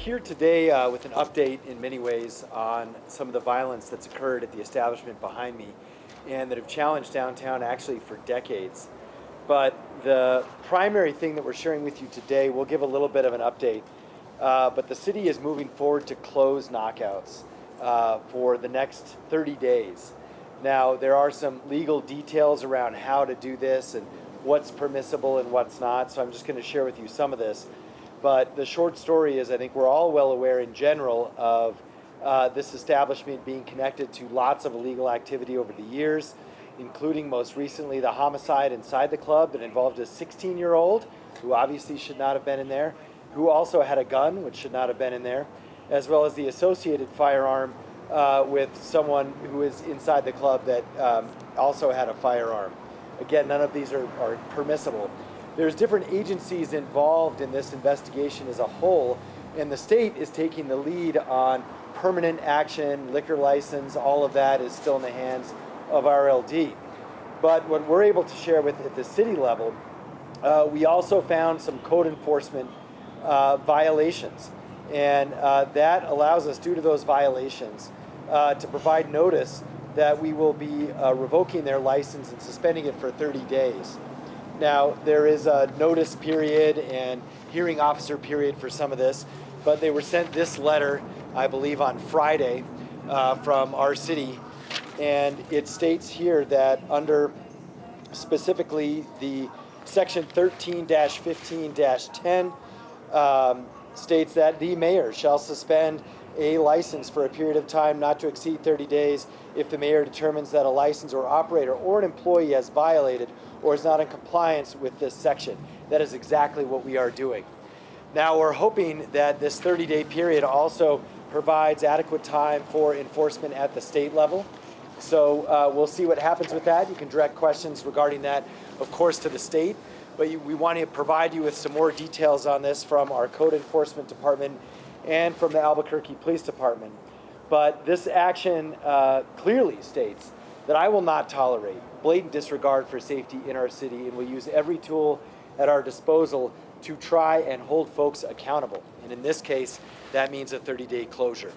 here today with an update in many ways on some of the violence that's occurred at the establishment behind me and that have challenged downtown actually for decades. But the primary thing that we're sharing with you today, we'll give a little bit of an update, but the city is moving forward to close knockouts for the next 30 days. Now, there are some legal details around how to do this and what's permissible and what's not, so I'm just going to share with you some of this. But the short story is I think we're all well aware in general of this establishment being connected to lots of illegal activity over the years, including most recently the homicide inside the club that involved a 16-year-old who obviously should not have been in there, who also had a gun, which should not have been in there, as well as the associated firearm with someone who is inside the club that also had a firearm. Again, none of these are permissible. There's different agencies involved in this investigation as a whole, and the state is taking the lead on permanent action, liquor license, all of that is still in the hands of RLD. But what we're able to share with at the city level, we also found some code enforcement violations. And that allows us, due to those violations, to provide notice that we will be revoking their license and suspending it for 30 days. Now, there is a notice period and hearing officer period for some of this, but they were sent this letter, I believe, on Friday from our city. And it states here that under specifically the section 13-15-10 states that the mayor shall suspend a license for a period of time not to exceed 30 days if the mayor determines that a license or operator or an employee has violated or is not in compliance with this section. That is exactly what we are doing. Now, we're hoping that this 30-day period also provides adequate time for enforcement at the state level. So we'll see what happens with that. You can direct questions regarding that, of course, to the state. But we want to provide you with some more details on this from our code enforcement department and from the Albuquerque Police Department. But this action clearly states that I will not tolerate blatant disregard for safety in our city and will use every tool at our disposal to try and hold folks accountable. And in this case, that means a 30-day closure.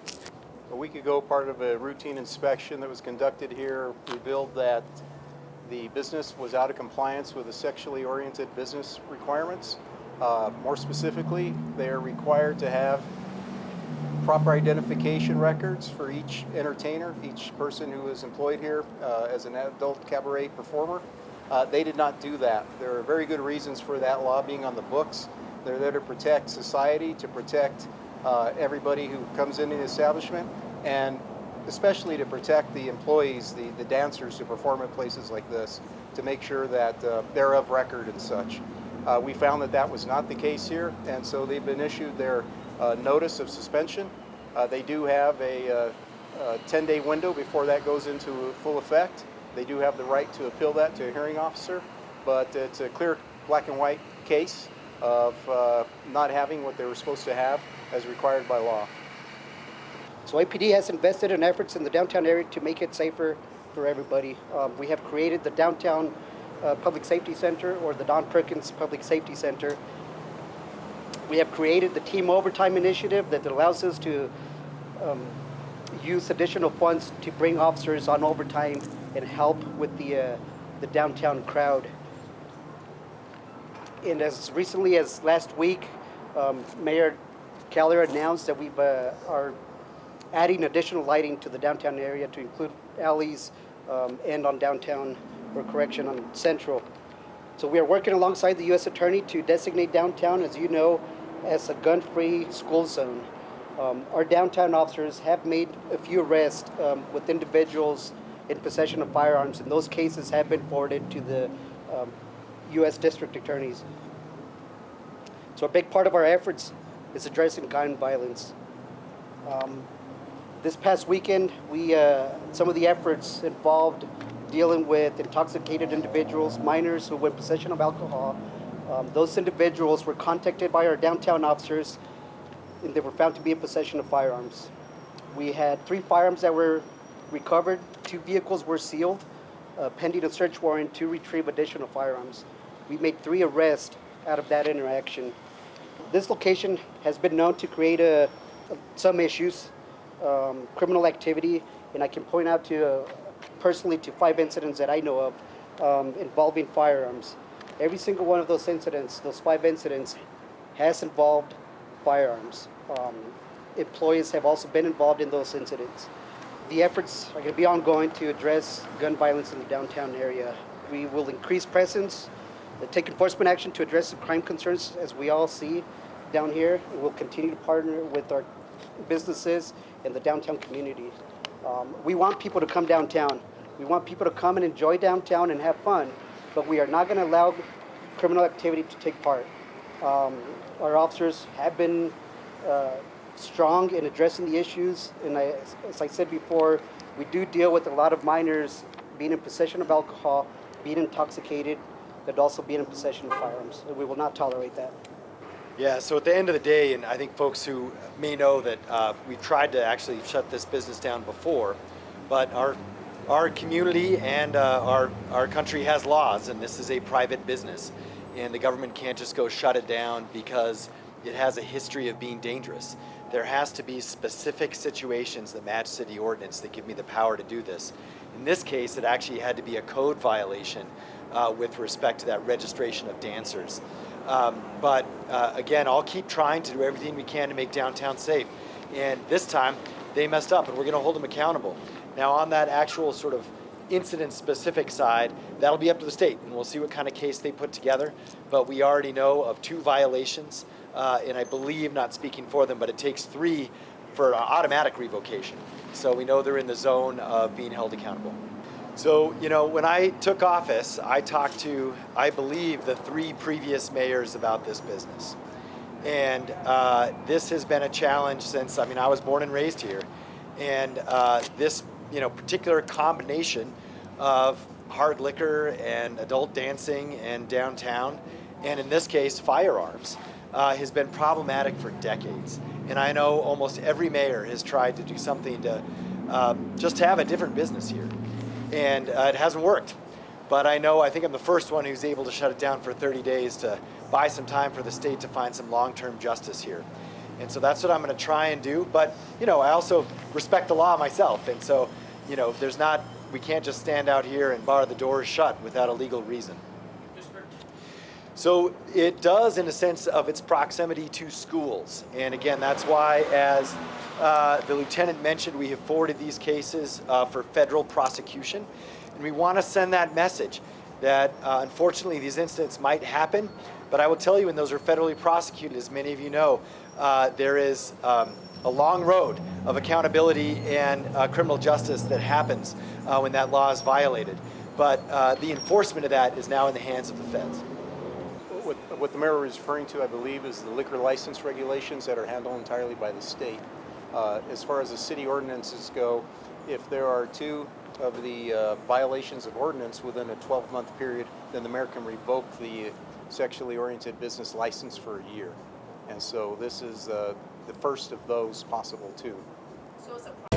A week ago, part of a routine inspection that was conducted here revealed that the business was out of compliance with the sexually oriented business requirements. More specifically, they are required to have proper identification records for each entertainer, each person who is employed here as an adult cabaret performer. They did not do that. There are very good reasons for that law being on the books. They're there to protect society, to protect everybody who comes into the establishment, and especially to protect the employees, the dancers who perform at places like this, to make sure that they're of record and such. We found that that was not the case here, and so they've been issued their notice of suspension. They do have a 10-day window before that goes into full effect. They do have the right to appeal that to a hearing officer, but it's a clear black and white case of not having what they were supposed to have as required by law. So IPD has invested in efforts in the downtown area to make it safer for everybody. We have created the Downtown Public Safety Center, or the Don Perkins Public Safety Center. We have created the Team Overtime Initiative that allows us to use additional funds to bring officers on overtime and help with the downtown crowd. And as recently as last week, Mayor Keller announced that we are adding additional lighting to the downtown area to include alleys and on downtown, or correction, on Central. So we are working alongside the U.S. Attorney to designate downtown, as you know, as a gun-free school zone. Our downtown officers have made a few arrests with individuals in possession of firearms, and those cases have been forwarded to the U.S. District Attorneys. So a big part of our efforts is addressing gun violence. This past weekend, some of the efforts involved dealing with intoxicated individuals, minors who were in possession of alcohol. Those individuals were contacted by our downtown officers, and they were found to be in possession of firearms. We had 3 firearms that were recovered, 2 vehicles were sealed, pending a search warrant to retrieve additional firearms. We made 3 arrests out of that interaction. This location has been known to create some issues, criminal activity, and I can point out to personally to 5 incidents that I know of involving firearms. Every single one of those incidents, those 5 incidents, has involved firearms. Employees have also been involved in those incidents. The efforts are going to be ongoing to address gun violence in the downtown area. We will increase presence, take enforcement action to address the crime concerns as we all see down here. We'll continue to partner with our businesses and the downtown community. We want people to come downtown. We want people to come and enjoy downtown and have fun, but we are not going to allow criminal activity to take part. Our officers have been strong in addressing the issues, and as I said before, we do deal with a lot of minors being in possession of alcohol, being intoxicated, but also being in possession of firearms, and we will not tolerate that. Yeah, so at the end of the day, and I think folks who may know that we've tried to actually shut this business down before, but our community and our country has laws, and this is a private business, and the government can't just go shut it down because it has a history of being dangerous. There has to be specific situations that match city ordinance that give me the power to do this. In this case, it actually had to be a code violation with respect to that registration of dancers. But again, I'll keep trying to do everything we can to make downtown safe. And this time, they messed up, and we're going to hold them accountable. Now, on that actual sort of incident-specific side, that'll be up to the state, and we'll see what kind of case they put together. But we already know of 2 violations, and I believe, not speaking for them, but it takes 3 for automatic revocation. So we know they're in the zone of being held accountable. So, you know, when I took office, I talked to, I believe, the 3 previous mayors about this business. And this has been a challenge since, I mean, I was born and raised here. And this, you know, particular combination of hard liquor and adult dancing and downtown, and in this case, firearms, has been problematic for decades. And I know almost every mayor has tried to do something to just have a different business here. And it hasn't worked. But I think I'm the first one who's able to shut it down for 30 days to buy some time for the state to find some long-term justice here. And so that's what I'm going to try and do. But, you know, I also respect the law myself. And so, you know, we can't just stand out here and bar the doors shut without a legal reason. So it does in a sense of its proximity to schools. And again, that's why, as the lieutenant mentioned, we have forwarded these cases for federal prosecution. And we want to send that message that unfortunately these incidents might happen, but I will tell you, when those are federally prosecuted, as many of you know, there is a long road of accountability and criminal justice that happens when that law is violated. But the enforcement of that is now in the hands of the feds. What the mayor is referring to, I believe, is the liquor license regulations that are handled entirely by the state. As far as the city ordinances go, if there are 2 of the violations of ordinance within a 12-month period, then the mayor can revoke the sexually oriented business license for a year. And so this is the first of those possible 2. So it's a